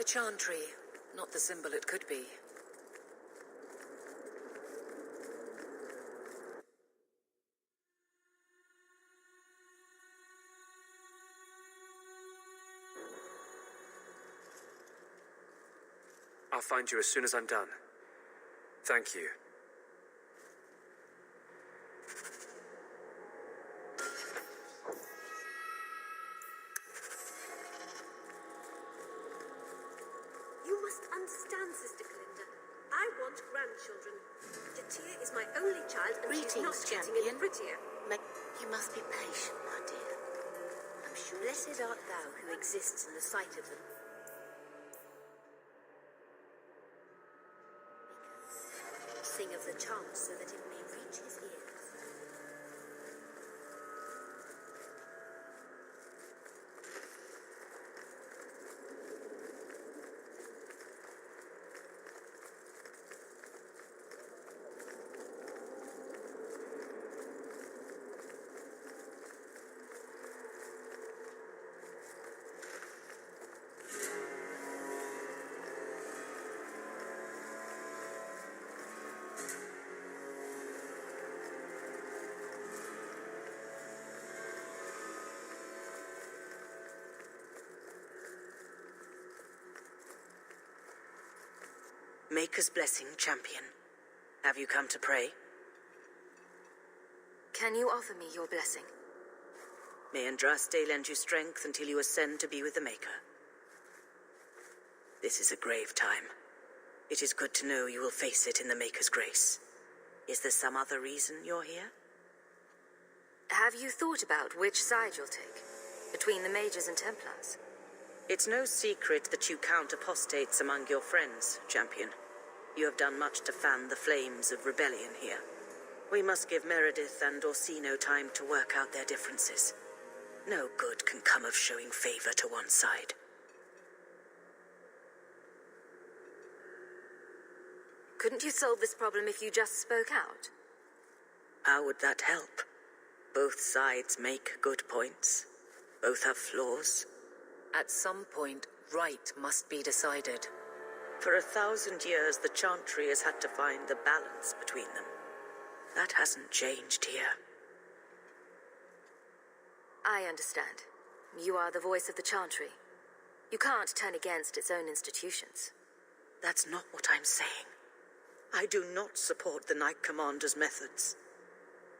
The Chantry, not the symbol it could be. I'll find you as soon as I'm done. Thank you. You must understand, Sister Glinda. I want grandchildren. Jatia is my only child, and she's not getting any prettier. You must be patient, my dear. I'm sure. Blessed art thou who exists in the sight of them. Sing of the chant so that it may reach his ears. Maker's blessing, champion. Have you come to pray? Can you offer me your blessing? May Andraste lend you strength until you ascend to be with the Maker. This is a grave time. It is good to know you will face it in the Maker's grace. Is there some other reason you're here? Have you thought about which side you'll take? Between the Mages and Templars? It's no secret that you count apostates among your friends, champion. You have done much to fan the flames of rebellion here. We must give Meredith and Orsino time to work out their differences. No good can come of showing favor to one side. Couldn't you solve this problem if you just spoke out? How would that help? Both sides make good points. Both have flaws. At some point, right must be decided. For 1,000 years, the Chantry has had to find the balance between them. That hasn't changed here. I understand. You are the voice of the Chantry. You can't turn against its own institutions. That's not what I'm saying. I do not support the Knight Commander's methods.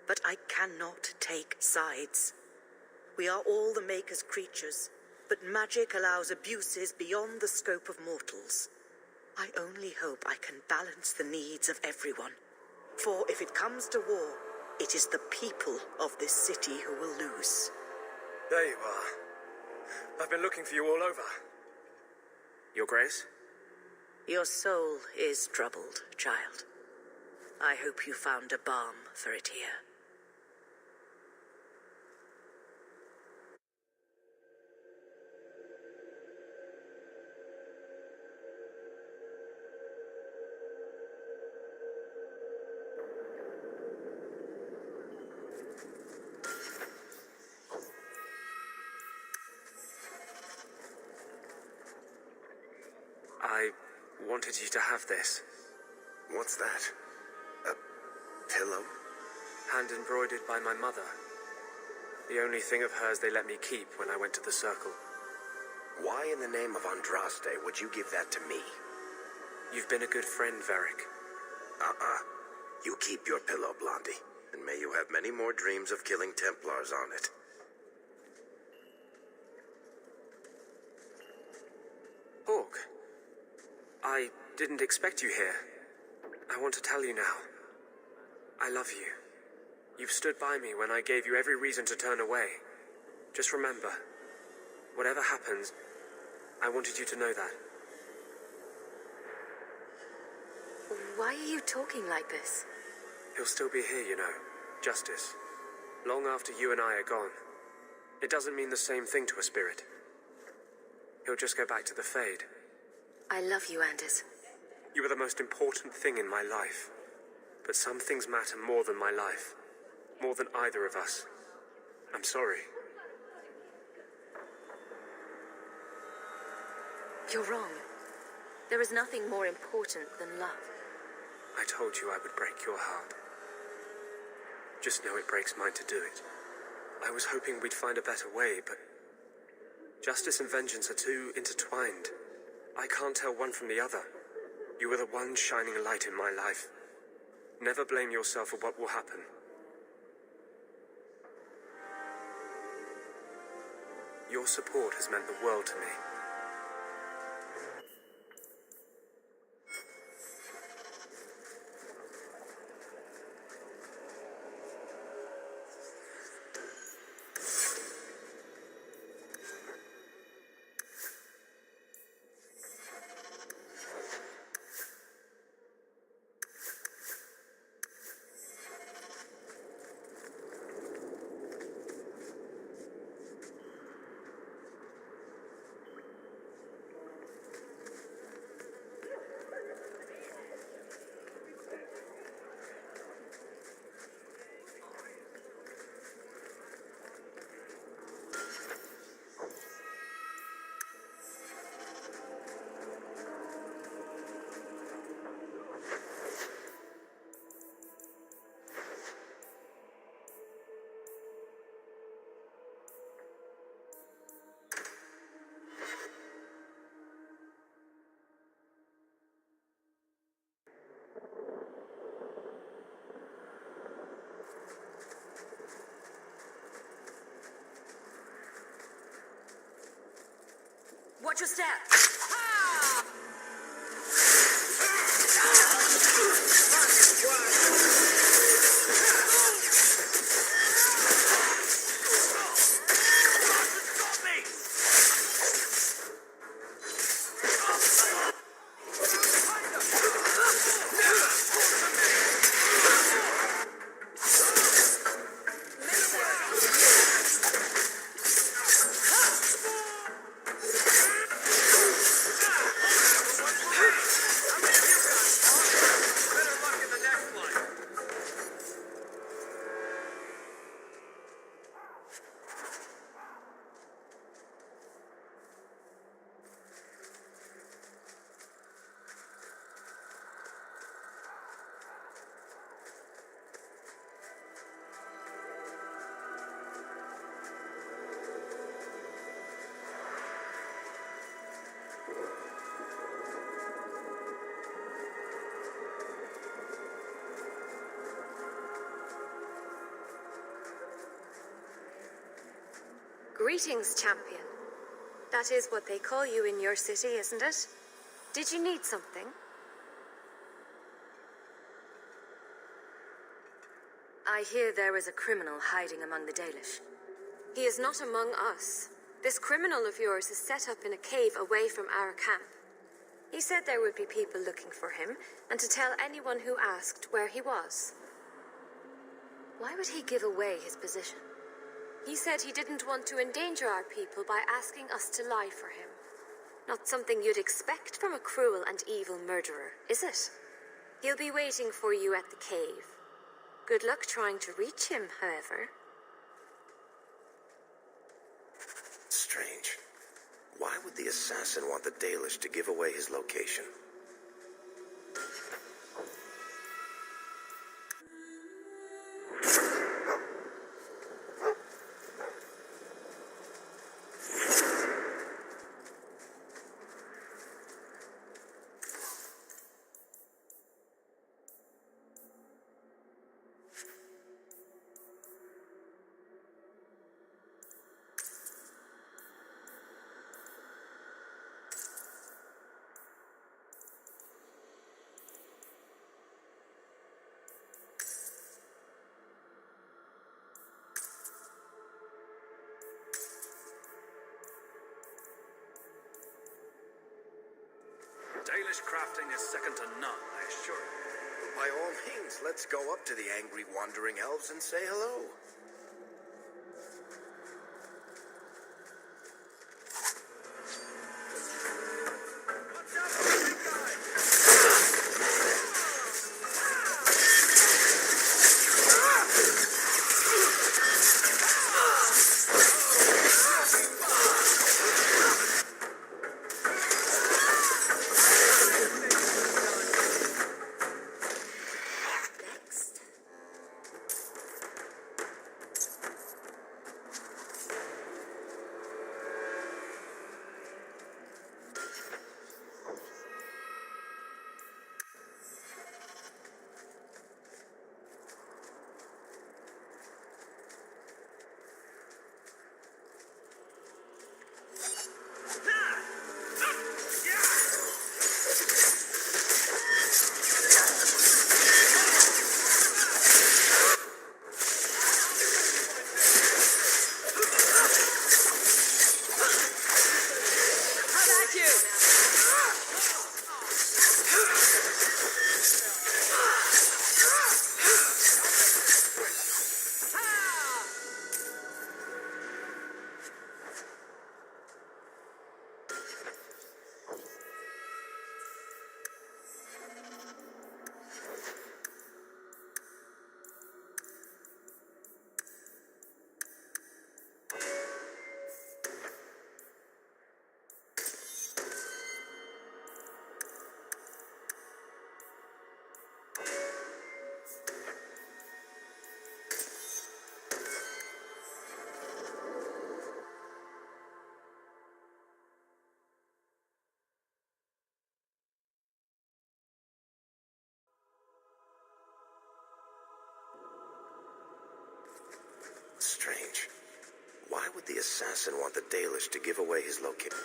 But I cannot take sides. We are all the Maker's creatures, but magic allows abuses beyond the scope of mortals. I only hope I can balance the needs of everyone. For if it comes to war, it is the people of this city who will lose. There you are. I've been looking for you all over. Your Grace? Your soul is troubled, child. I hope you found a balm for it here. I wanted you to have this. What's that? A pillow? Hand embroidered by my mother. The only thing of hers they let me keep when I went to the Circle. Why in the name of Andraste would you give that to me? You've been a good friend, Varric. You keep your pillow, Blondie, and may you have many more dreams of killing Templars on it. Hawk, I didn't expect you here. I want to tell you now. I love you. You've stood by me when I gave you every reason to turn away. Just remember, whatever happens, I wanted you to know that. Why are you talking like this? He'll still be here, you know. Justice. Long after you and I are gone. It doesn't mean the same thing to a spirit. He'll just go back to the Fade. I love you, Anders. You are the most important thing in my life. But some things matter more than my life. More than either of us. I'm sorry. You're wrong. There is nothing more important than love. I told you I would break your heart. Just know it breaks mine to do it. I was hoping we'd find a better way, but justice and vengeance are too intertwined. I can't tell one from the other. You were the one shining light in my life. Never blame yourself for what will happen. Your support has meant the world to me. Watch your step! Greetings, champion. That is what they call you in your city, isn't it? Did you need something? I hear there is a criminal hiding among the Dalish. He is not among us. This criminal of yours is set up in a cave away from our camp. He said there would be people looking for him, and to tell anyone who asked where he was. Why would he give away his position? He said he didn't want to endanger our people by asking us to lie for him. Not something you'd expect from a cruel and evil murderer, is it? He'll be waiting for you at the cave. Good luck trying to reach him, however. Strange. Why would the assassin want the Dalish to give away his location? Dalish crafting is second to none, I assure you. By all means, let's go up to the angry wandering elves and say hello. the assassin want the Dalish to give away his location?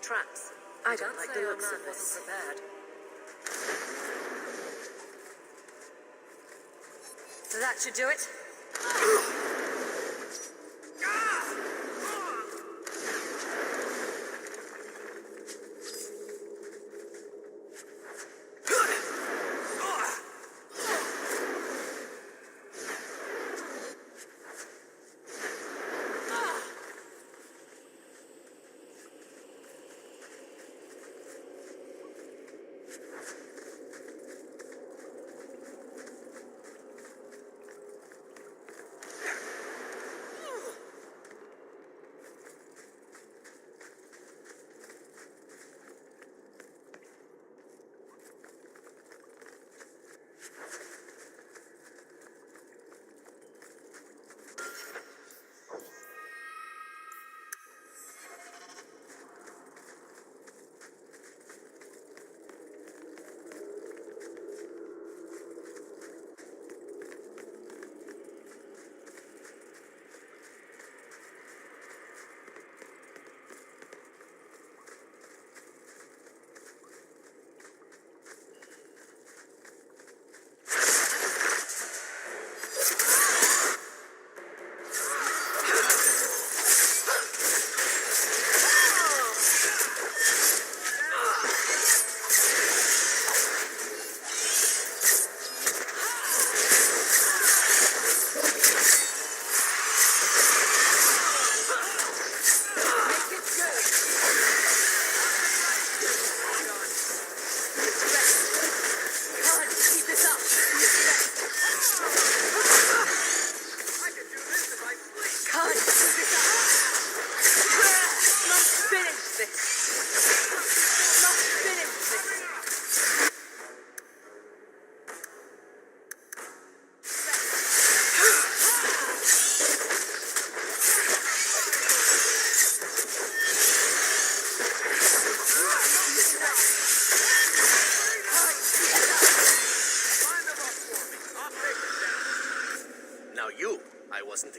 Traps. I don't like the looks of this. Wasn't prepared. That should do it.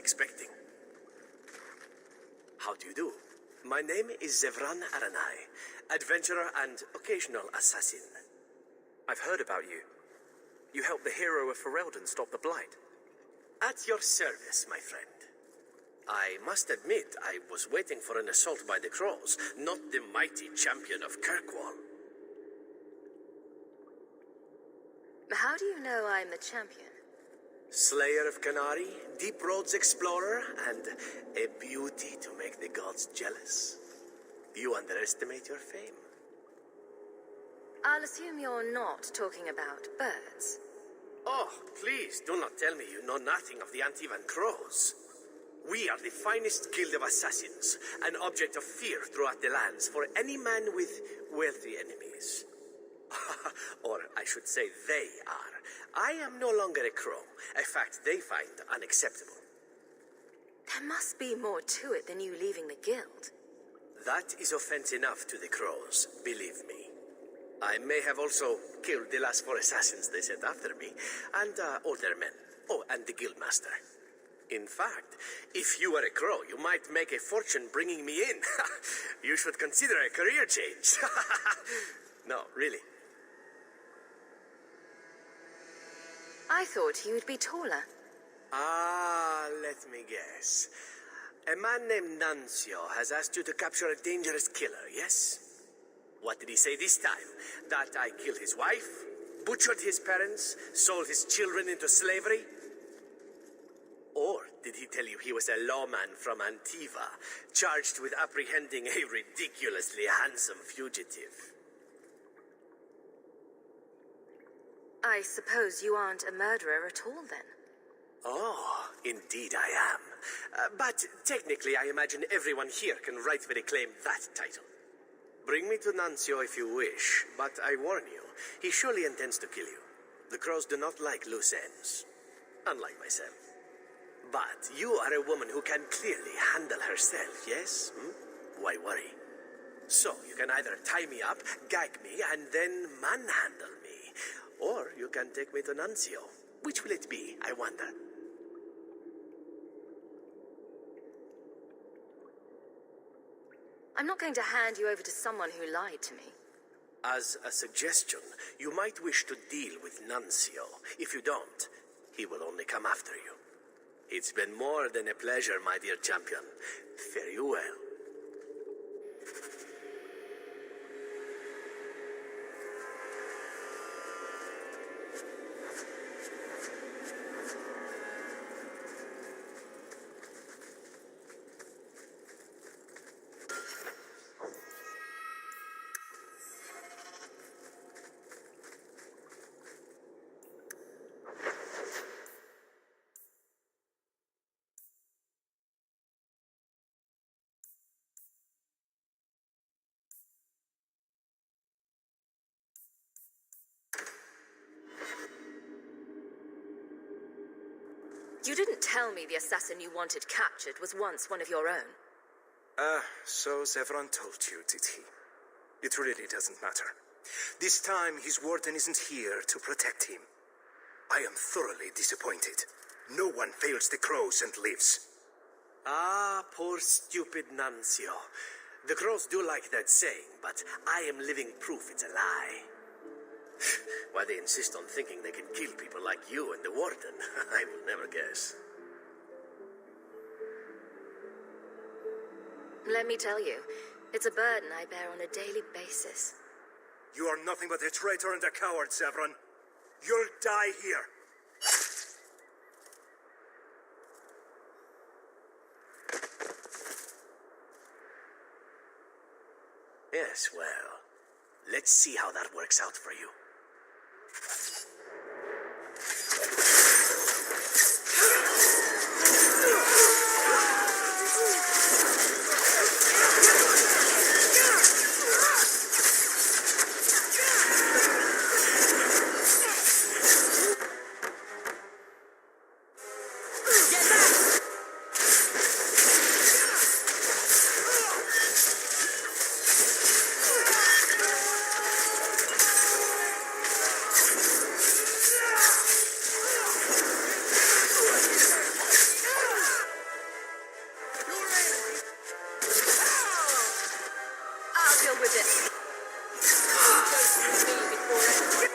expecting. How do you do? My name is Zevran Aranai, adventurer and occasional assassin. I've heard about you. You helped the hero of Ferelden stop the Blight. At your service, my friend. I must admit, I was waiting for an assault by the Crows, not the mighty champion of Kirkwall. How do you know I'm the champion? Slayer of Canary, Deep Roads Explorer, and a beauty to make the gods jealous. You underestimate your fame. I'll assume you're not talking about birds. Oh, please, do not tell me you know nothing of the Antivan Crows. We are the finest guild of assassins, an object of fear throughout the lands for any man with wealthy enemies. Or I should say they are. I am no longer a crow, a fact they find unacceptable. There must be more to it than you leaving the guild. That is offense enough to the crows, believe me. I may have also killed the last 4 assassins they sent after me, and older men. Oh, and the guildmaster. In fact, if you were a crow, you might make a fortune bringing me in. You should consider a career change. No, really. I thought you'd be taller. Ah, let me guess. A man named Nuncio has asked you to capture a dangerous killer, yes? What did he say this time? That I killed his wife, butchered his parents, sold his children into slavery? Or did he tell you he was a lawman from Antiva, charged with apprehending a ridiculously handsome fugitive? I suppose you aren't a murderer at all, then? Oh, indeed I am. But technically, I imagine everyone here can rightfully claim that title. Bring me to Nuncio if you wish, but I warn you, he surely intends to kill you. The crows do not like loose ends, unlike myself. But you are a woman who can clearly handle herself, yes? Why worry? So, you can either tie me up, gag me, and then manhandle me. Or you can take me to Nuncio. Which will it be, I wonder? I'm not going to hand you over to someone who lied to me. As a suggestion, you might wish to deal with Nuncio. If you don't, he will only come after you. It's been more than a pleasure, my dear champion. Fare you well. You didn't tell me the assassin you wanted captured was once one of your own. So Zevran told you, did he? It really doesn't matter. This time, his warden isn't here to protect him. I am thoroughly disappointed. No one fails the crows and lives. Ah, poor stupid Nuncio. The crows do like that saying, but I am living proof it's a lie. Why they insist on thinking they can kill people like you and the warden, I will never guess. Let me tell you, it's a burden I bear on a daily basis. You are nothing but a traitor and a coward, Zevran. You'll die here. Yes, well, let's see how that works out for you. with this. You go through me before anyone.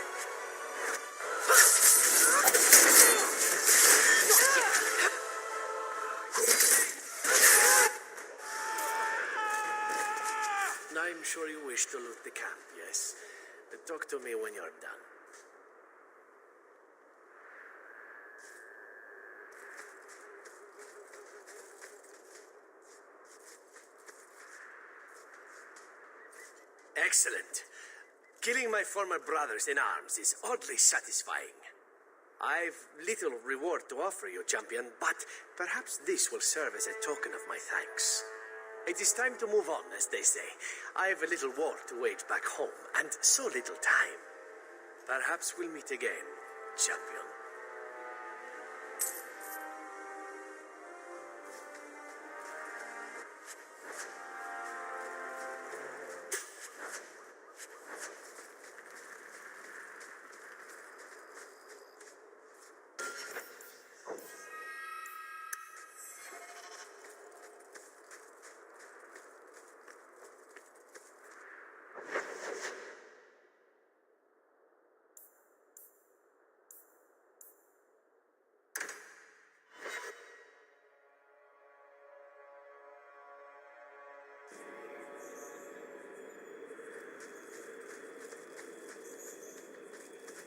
I'm sure you wish to loot the camp, yes? Talk to me when you're done. Excellent. Killing my former brothers in arms is oddly satisfying. I've little reward to offer you, champion, but perhaps this will serve as a token of my thanks. It is time to move on, as they say. I have a little war to wage back home, and so little time. Perhaps we'll meet again, champion.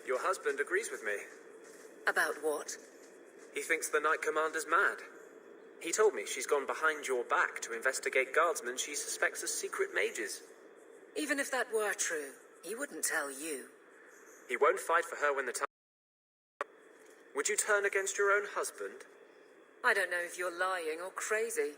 Your husband agrees with me. About what? He thinks the Knight Commander's mad. He told me she's gone behind your back to investigate guardsmen she suspects as secret mages. Even if that were true, he wouldn't tell you. He won't fight for her when the time... Would you turn against your own husband? I don't know if you're lying or crazy.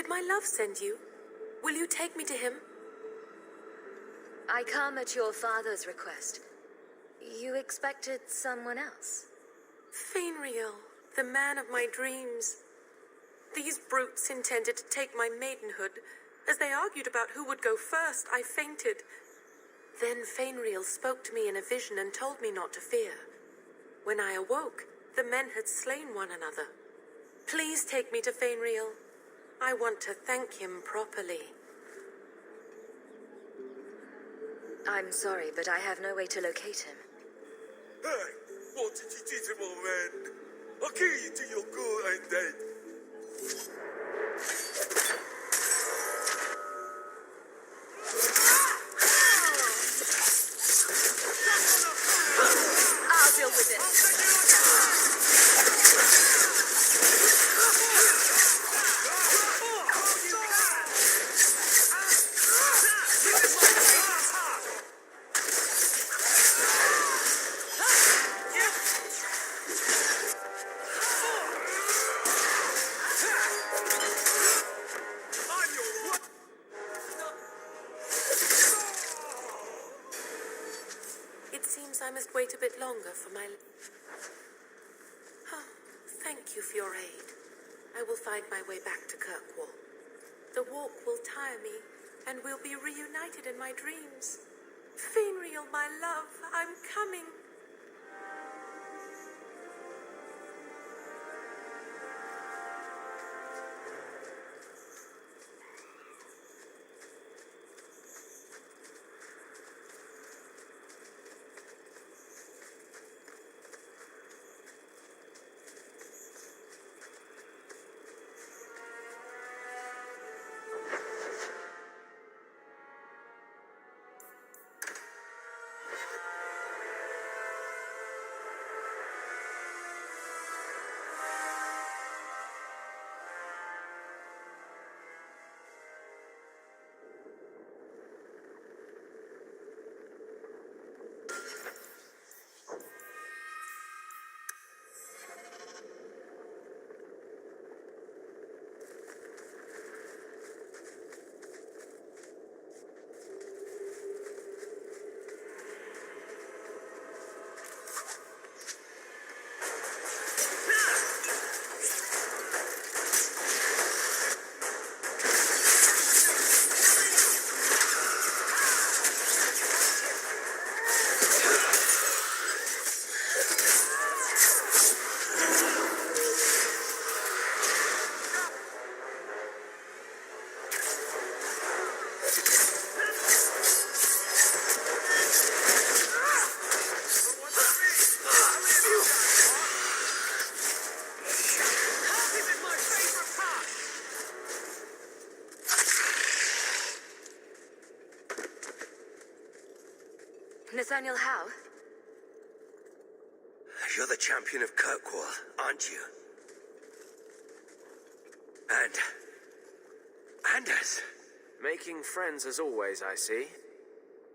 Did my love send you? Will you take me to him? I come at your father's request. You expected someone else? Fainriel, the man of my dreams. These brutes intended to take my maidenhood. As they argued about who would go first, I fainted. Then Fainriel spoke to me in a vision and told me not to fear. When I awoke, the men had slain one another. Please take me to Fainriel. I want to thank him properly. I'm sorry, but I have no way to locate him. Hey, what did you do to my man? I'll kill you till you're good and dead. I'll deal with it. It seems I must wait a bit longer for my... Oh, thank you for your aid. I will find my way back to Kirkwall. The walk will tire me, and we'll be reunited in my dreams. Fainriel, my love, I'm coming. Nathaniel Howe? You're the champion of Kirkwall, aren't you? And Anders. Making friends as always, I see.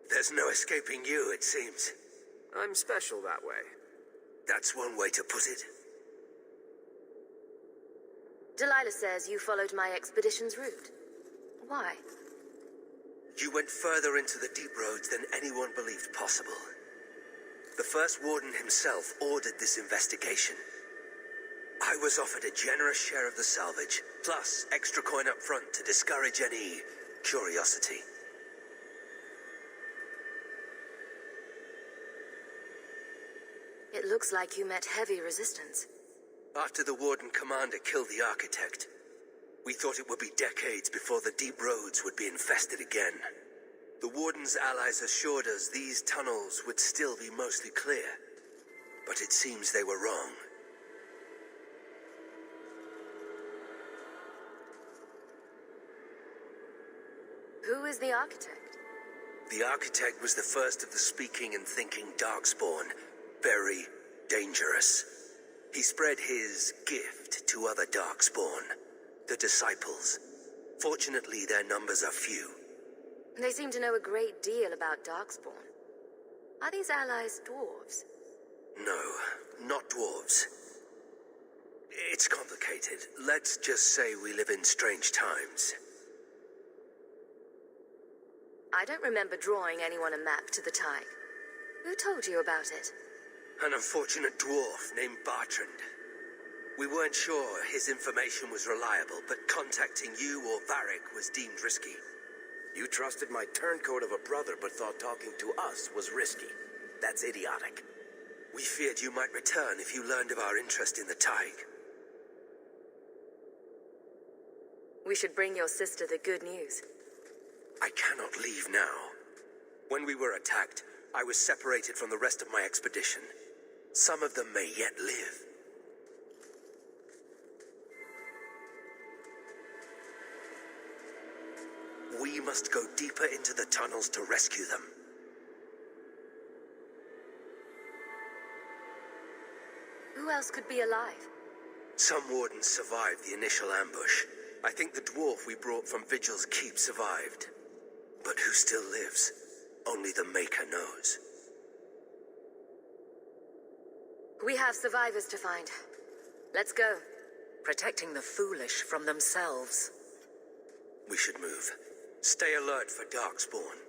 There's no escaping you, it seems. I'm special that way. That's one way to put it. Delilah says you followed my expedition's route. Why? You went further into the deep roads than anyone believed possible. The first warden himself ordered this investigation. I was offered a generous share of the salvage, plus extra coin up front to discourage any curiosity. It looks like you met heavy resistance. After the warden commander killed the architect, we thought it would be decades before the deep roads would be infested again. The warden's allies assured us these tunnels would still be mostly clear, but it seems they were wrong. Who is the architect? The architect was the first of the speaking and thinking Darkspawn. Very dangerous. He spread his gift to other Darkspawn, the Disciples. Fortunately, their numbers are few. They seem to know a great deal about Darkspawn. Are these allies dwarves? No, not dwarves. It's complicated. Let's just say we live in strange times. I don't remember drawing anyone a map to the Tige. Who told you about it? An unfortunate dwarf named Bartrand. We weren't sure his information was reliable, but contacting you or Varric was deemed risky. You trusted my turncoat of a brother, but thought talking to us was risky. That's idiotic. We feared you might return if you learned of our interest in the Tige. We should bring your sister the good news. I cannot leave now. When we were attacked, I was separated from the rest of my expedition. Some of them may yet live. We must go deeper into the tunnels to rescue them. Who else could be alive? Some wardens survived the initial ambush. I think the dwarf we brought from Vigil's Keep survived. But who still lives? Only the Maker knows. We have survivors to find. Let's go. Protecting the foolish from themselves. We should move. Stay alert for Darkspawn.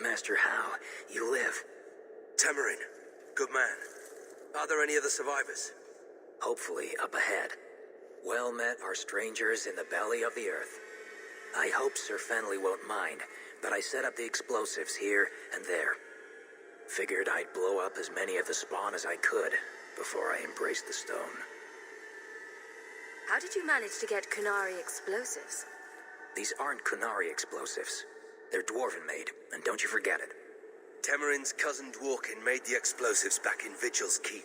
Master Howe, you live. Temerin, good man. Are there any other survivors? Hopefully up ahead. Well met are strangers in the belly of the earth. I hope Sir Fenley won't mind, but I set up the explosives here and there. Figured I'd blow up as many of the spawn as I could before I embraced the stone. How did you manage to get Kunari explosives? These aren't Kunari explosives. They're dwarven-made, and don't you forget it. Temerin's cousin Dworkin made the explosives back in Vigil's Keep.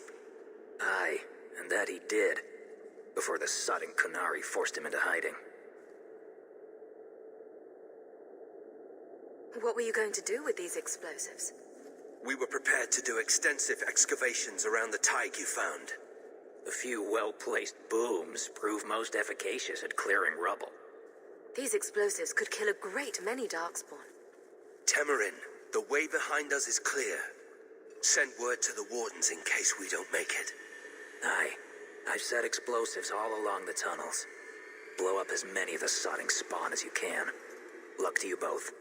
Aye, and that he did, before the sodden Kunari forced him into hiding. What were you going to do with these explosives? We were prepared to do extensive excavations around the Tige you found. A few well-placed booms prove most efficacious at clearing rubble. These explosives could kill a great many Darkspawn. Temerin, the way behind us is clear. Send word to the wardens in case we don't make it. Aye. I've set explosives all along the tunnels. Blow up as many of the sodding spawn as you can. Luck to you both.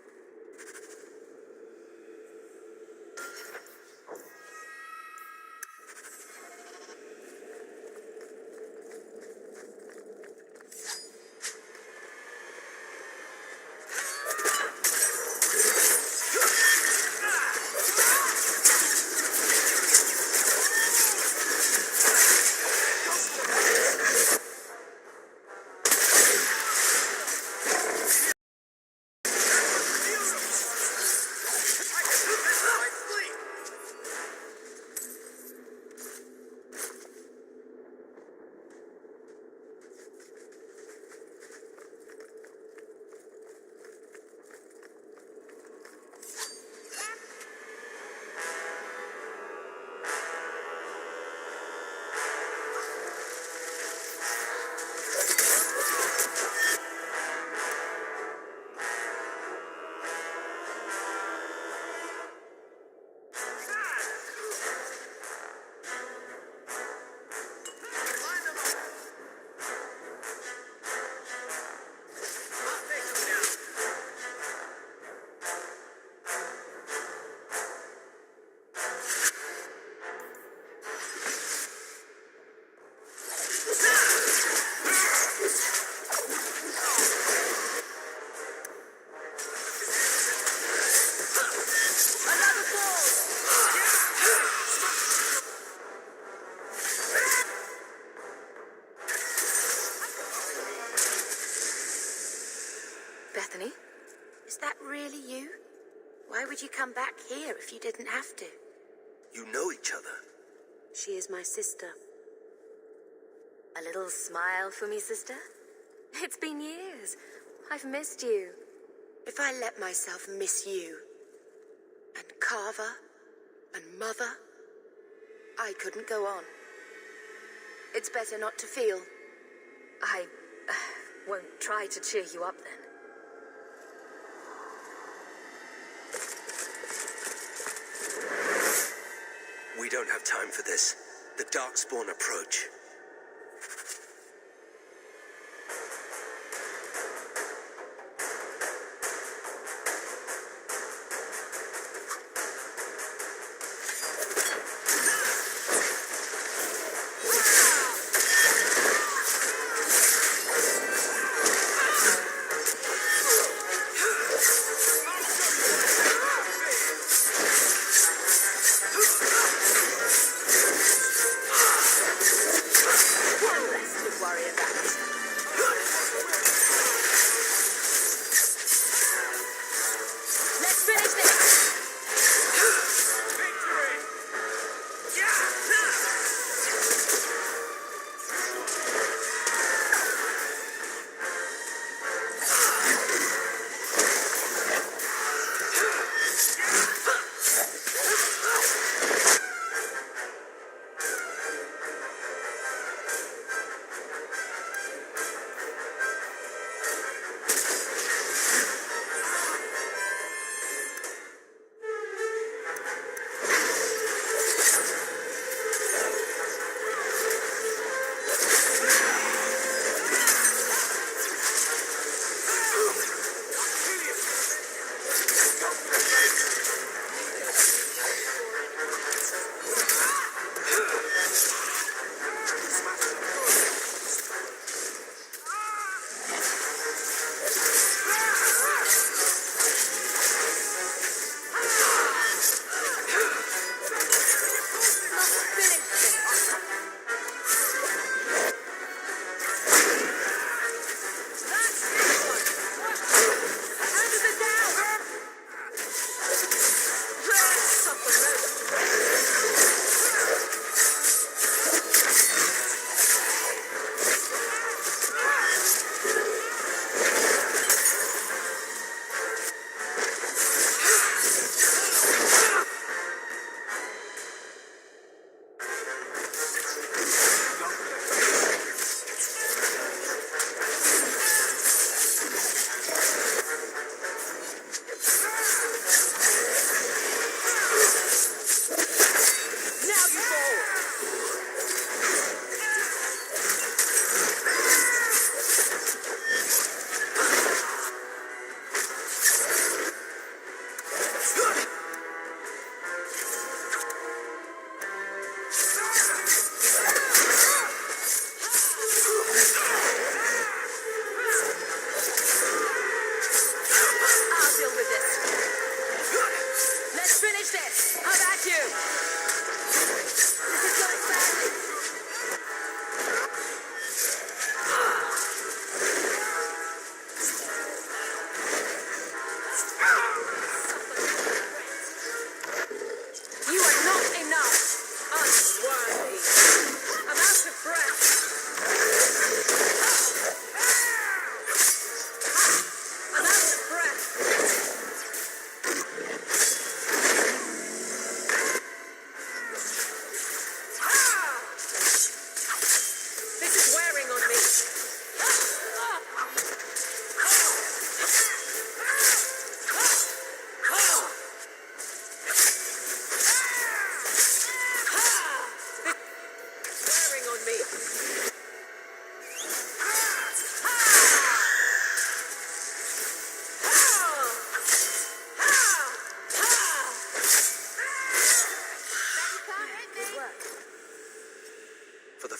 would you come back here if you didn't have to? You know each other. She is my sister. A little smile for me, sister? It's been years. I've missed you. If I let myself miss you, and Carver, and Mother, I couldn't go on. It's better not to feel. I won't try to cheer you up then. We don't have time for this. The Darkspawn approach.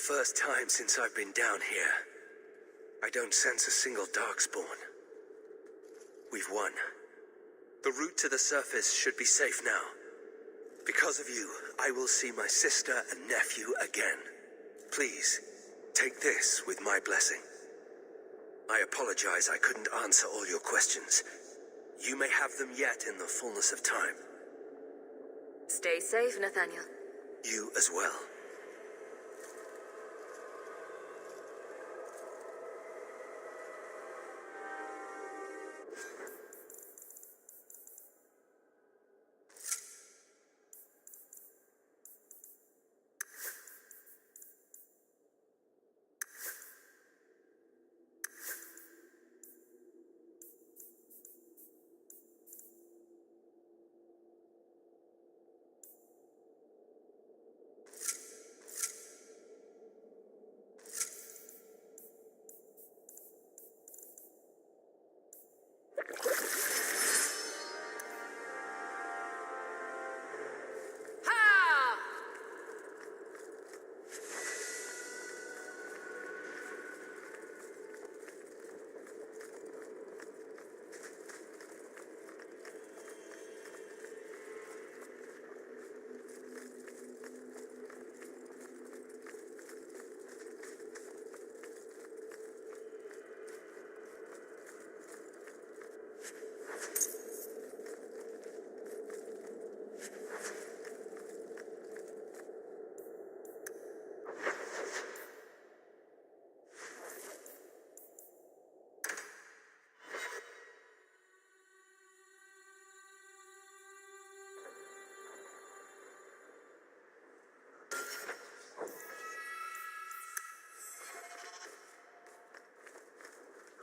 First time since I've been down here, I don't sense a single Darkspawn. We've won. The route to the surface should be safe now. Because of you, I will see my sister and nephew again. Please, take this with my blessing. I apologize I couldn't answer all your questions, You may have them yet in the fullness of time. Stay safe, Nathaniel. You as well.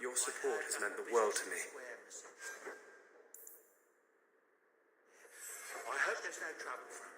Your support has meant the world to me. I hope there's no trouble from it.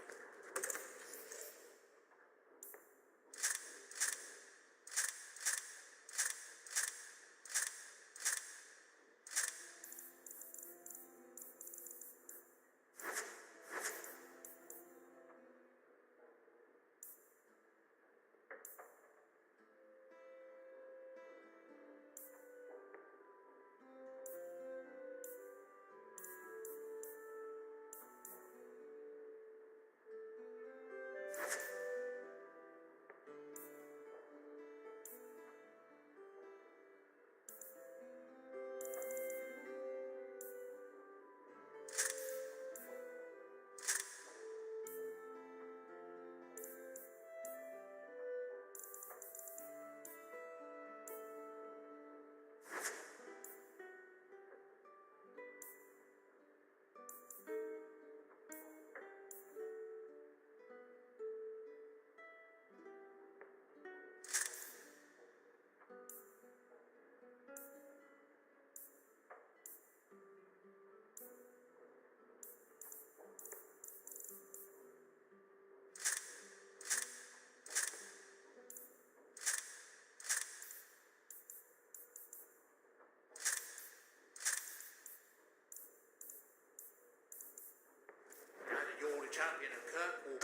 You're the champion of Kirkwall.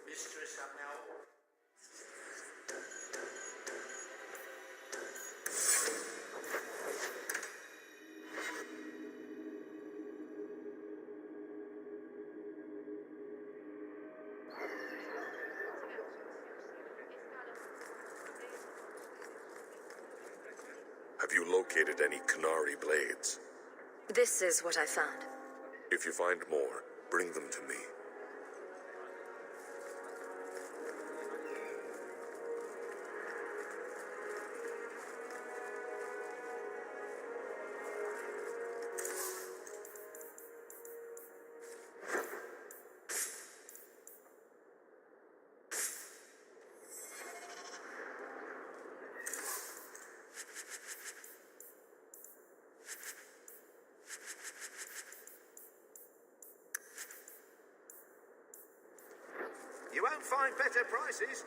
Mistress up now. Have you located any Canary blades? This is what I found. If you find more, bring them to me. You won't find better prices.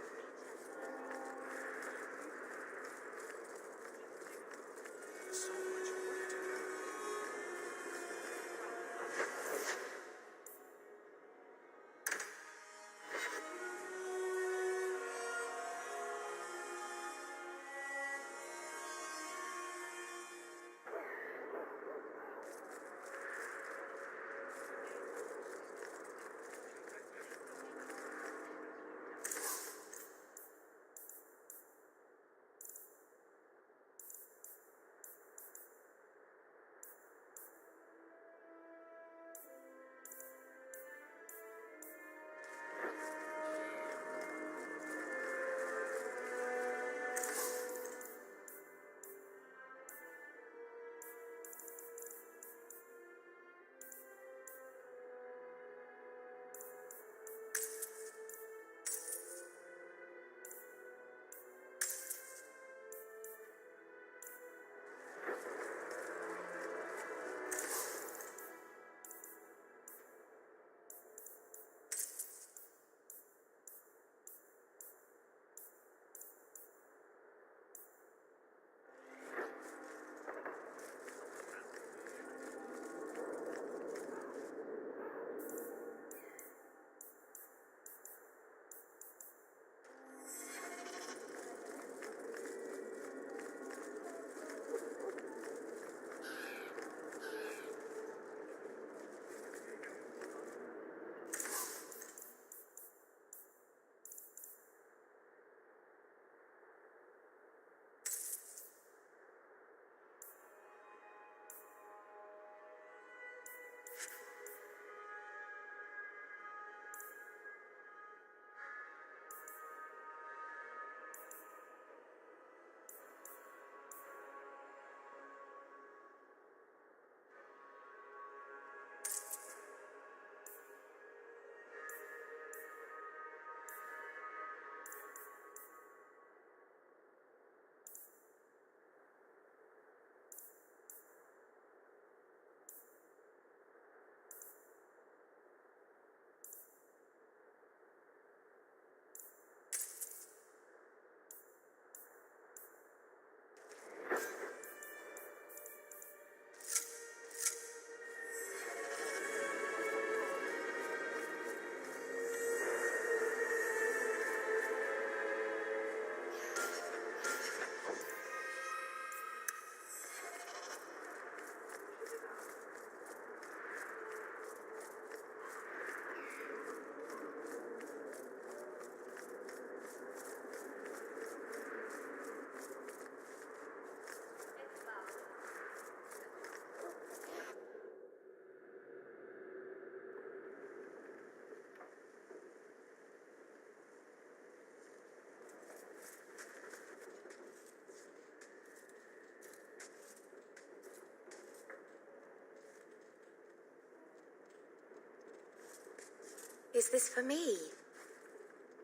Is this for me?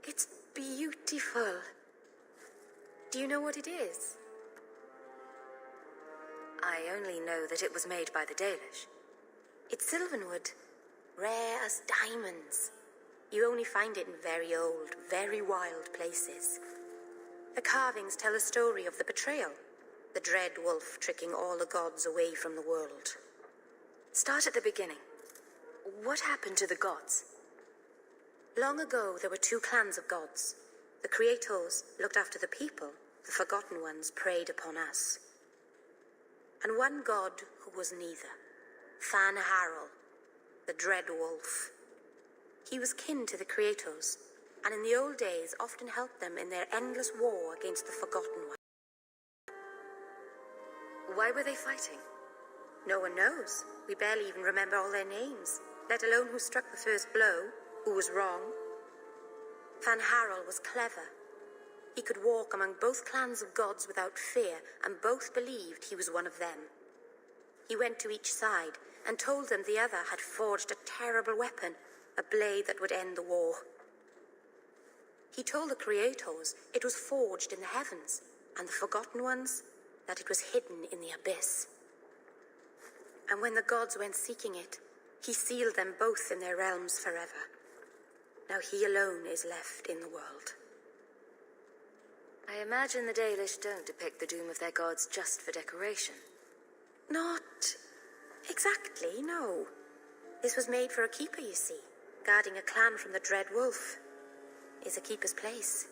It's beautiful. Do you know what it is? I only know that it was made by the Dalish. It's sylvanwood, rare as diamonds. You only find it in very old, very wild places. The carvings tell a story of the betrayal, the dread wolf tricking all the gods away from the world. Start at the beginning. What happened to the gods? Long ago, there were two clans of gods. The creators looked after the people, the forgotten ones preyed upon us. And one god who was neither, Fan Harel, the dread wolf. He was kin to the creators, and in the old days often helped them in their endless war against the forgotten ones. Why were they fighting? No one knows. We barely even remember all their names, let alone who struck the first blow, who was wrong. Fan Harel was clever. He could walk among both clans of gods without fear, and both believed he was one of them. He went to each side and told them the other had forged a terrible weapon, a blade that would end the war. He told the creators it was forged in the heavens, and the forgotten ones that it was hidden in the abyss. And when the gods went seeking it, he sealed them both in their realms forever. Now he alone is left in the world. I imagine the Dalish don't depict the doom of their gods just for decoration. Not exactly, no. This was made for a keeper, you see. Guarding a clan from the dread wolf is a keeper's place.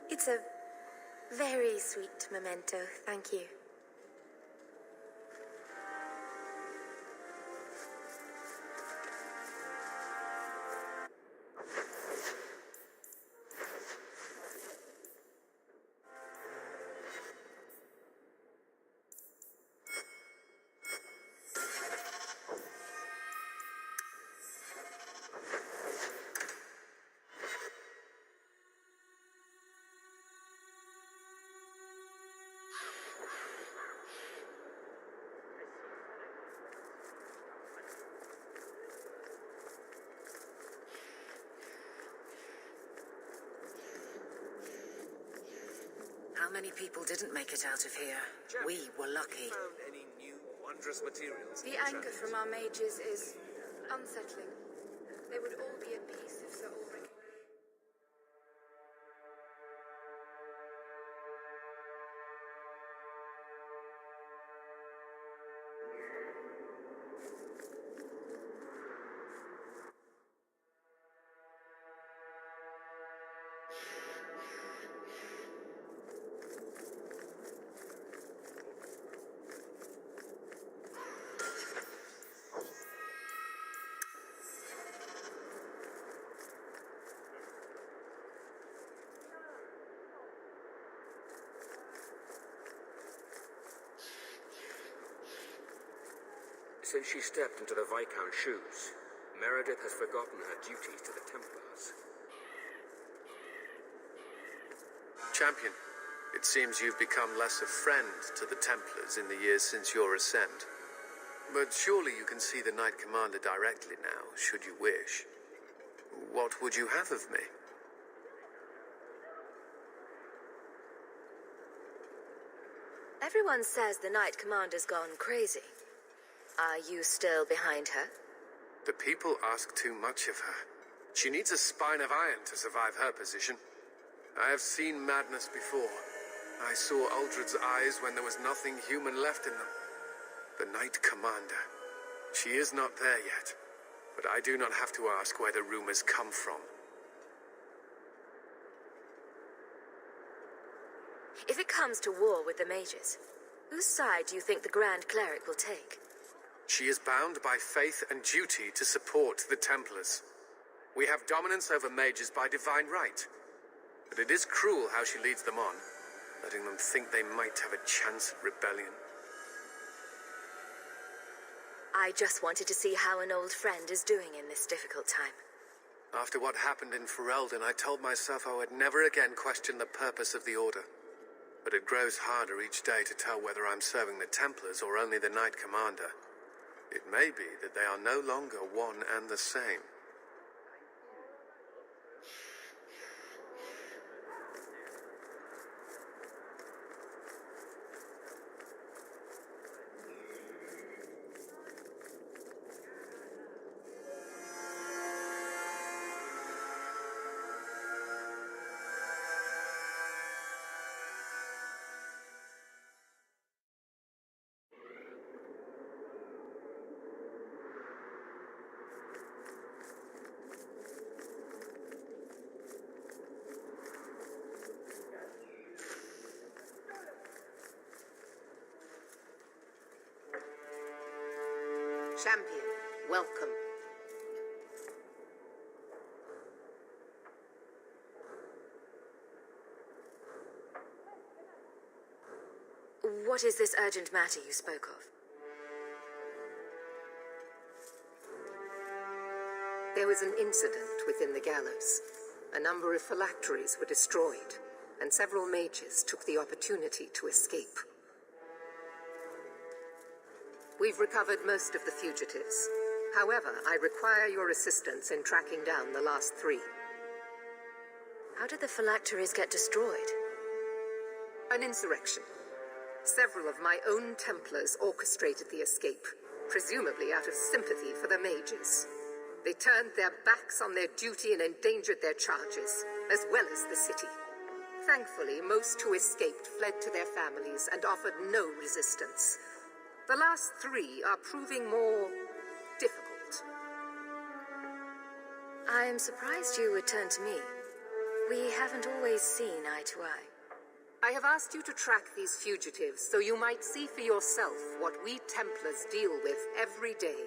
It's a very sweet memento, thank you. How many people didn't make it out of here? We were lucky. Found any new wondrous materials? The anger from our mages is unsettling. They would all be at peace if Sir Ulrich... Since she stepped into the Viscount's shoes, Meredith has forgotten her duties to the Templars. Champion, it seems you've become less a friend to the Templars in the years since your ascent. But surely you can see the Knight Commander directly now, should you wish. What would you have of me? Everyone says the Knight Commander's gone crazy. Are you still behind her? The people ask too much of her. She needs a spine of iron to survive her position. I have seen madness before. I saw Uldred's eyes when there was nothing human left in them. The Knight Commander. She is not there yet, but I do not have to ask where the rumors come from. If it comes to war with the mages, whose side do you think the Grand Cleric will take? She is bound by faith and duty to support the Templars. We have dominance over mages by divine right, but it is cruel how she leads them on, letting them think they might have a chance at rebellion. I just wanted to see how an old friend is doing in this difficult time. After what happened in Ferelden, I told myself I would never again question the purpose of the Order. But it grows harder each day to tell whether I'm serving the Templars or only the Knight Commander. It may be that they are no longer one and the same. Champion, welcome. What is this urgent matter you spoke of? There was an incident within the gallows. A number of phylacteries were destroyed, and several mages took the opportunity to escape. We've recovered most of the fugitives. However, I require your assistance in tracking down the last 3. How did the phylacteries get destroyed? An insurrection. Several of my own Templars orchestrated the escape, presumably out of sympathy for the mages. They turned their backs on their duty and endangered their charges, as well as the city. Thankfully, most who escaped fled to their families and offered no resistance. The last 3 are proving more difficult. I am surprised you would turn to me. We haven't always seen eye to eye. I have asked you to track these fugitives so you might see for yourself what we Templars deal with every day.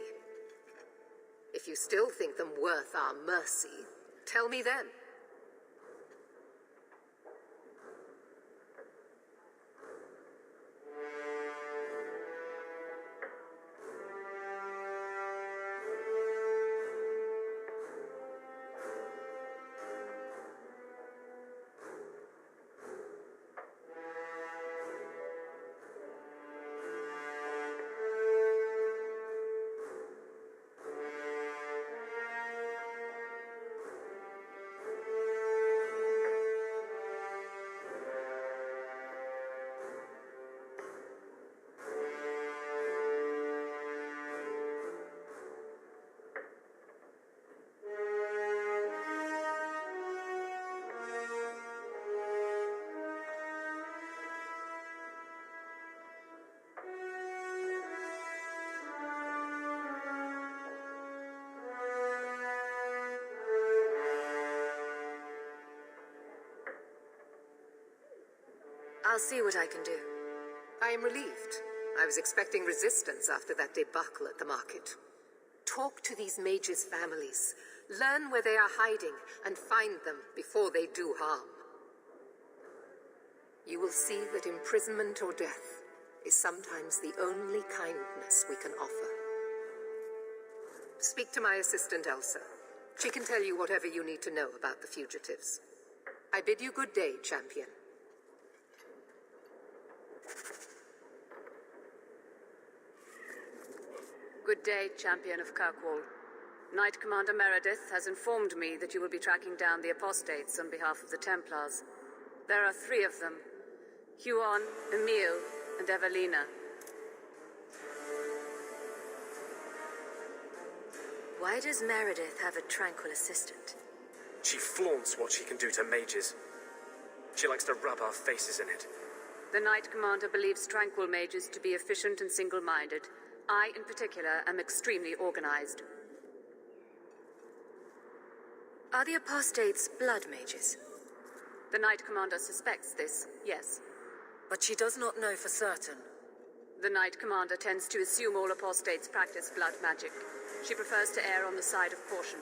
If you still think them worth our mercy, tell me then. I'll see what I can do. I am relieved. I was expecting resistance after that debacle at the market. Talk to these mages' families. Learn where they are hiding and find them before they do harm. You will see that imprisonment or death is sometimes the only kindness we can offer. Speak to my assistant, Elsa. She can tell you whatever you need to know about the fugitives. I bid you good day, champion. Good day, Champion of Kirkwall. Knight Commander Meredith has informed me that you will be tracking down the apostates on behalf of the Templars. There are 3 of them: Huon, Emile, and Evelina. Why does Meredith have a tranquil assistant? She flaunts what she can do to mages. She likes to rub our faces in it. The Knight Commander believes tranquil mages to be efficient and single-minded. I, in particular, am extremely organized. Are the apostates blood mages? The Knight Commander suspects this, yes. But she does not know for certain. The Knight Commander tends to assume all apostates practice blood magic. She prefers to err on the side of caution.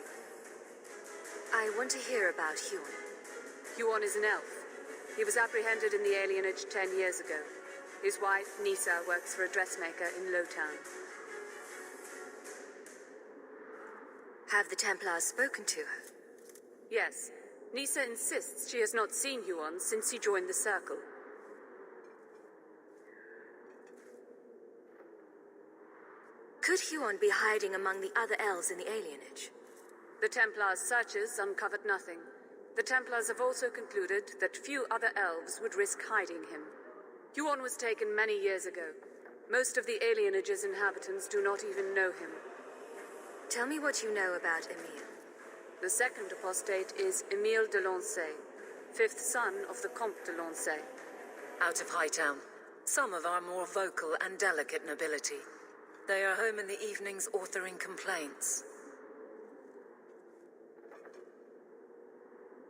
I want to hear about Huon. Huon is an elf. He was apprehended in the alienage 10 years ago. His wife, Nisa, works for a dressmaker in Lowtown. Have the Templars spoken to her? Yes. Nisa insists she has not seen Huon since he joined the Circle. Could Huon be hiding among the other elves in the alienage? The Templars' searches uncovered nothing. The Templars have also concluded that few other elves would risk hiding him. Huon was taken many years ago. Most of the alienage's inhabitants do not even know him. Tell me what you know about Emile. The second apostate is Emile de Lancey, 5th son of the Comte de Lancey. Out of Hightown. Some of our more vocal and delicate nobility. They are home in the evenings authoring complaints.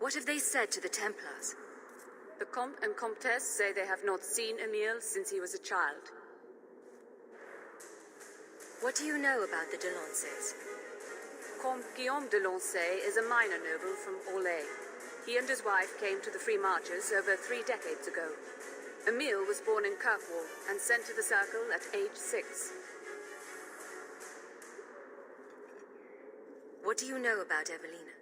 What have they said to the Templars? The Comte and Comtesse say they have not seen Emile since he was a child. What do you know about the Delances? Comte Guillaume de Lancey is a minor noble from Orlais. He and his wife came to the Free Marches over 3 decades ago. Emile was born in Kirkwall and sent to the Circle at age 6. What do you know about Evelina?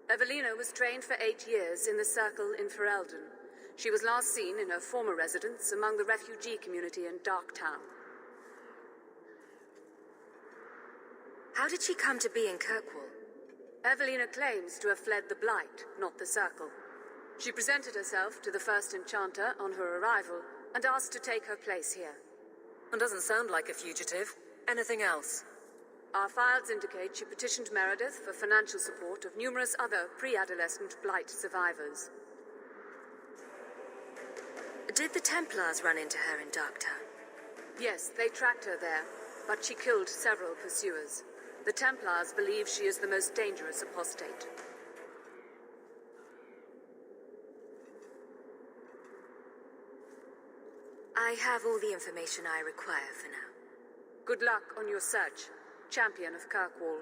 Evelina was trained for 8 years in the Circle in Ferelden. She was last seen in her former residence among the refugee community in Darktown. How did she come to be in Kirkwall? Evelina claims to have fled the Blight, not the Circle. She presented herself to the first enchanter on her arrival and asked to take her place here. And doesn't sound like a fugitive. Anything else? Our files indicate she petitioned Meredith for financial support of numerous other pre-adolescent Blight survivors. Did the Templars run into her in Darktown? Yes, they tracked her there, but she killed several pursuers. The Templars believe she is the most dangerous apostate. I have all the information I require for now. Good luck on your search, Champion of Kirkwall.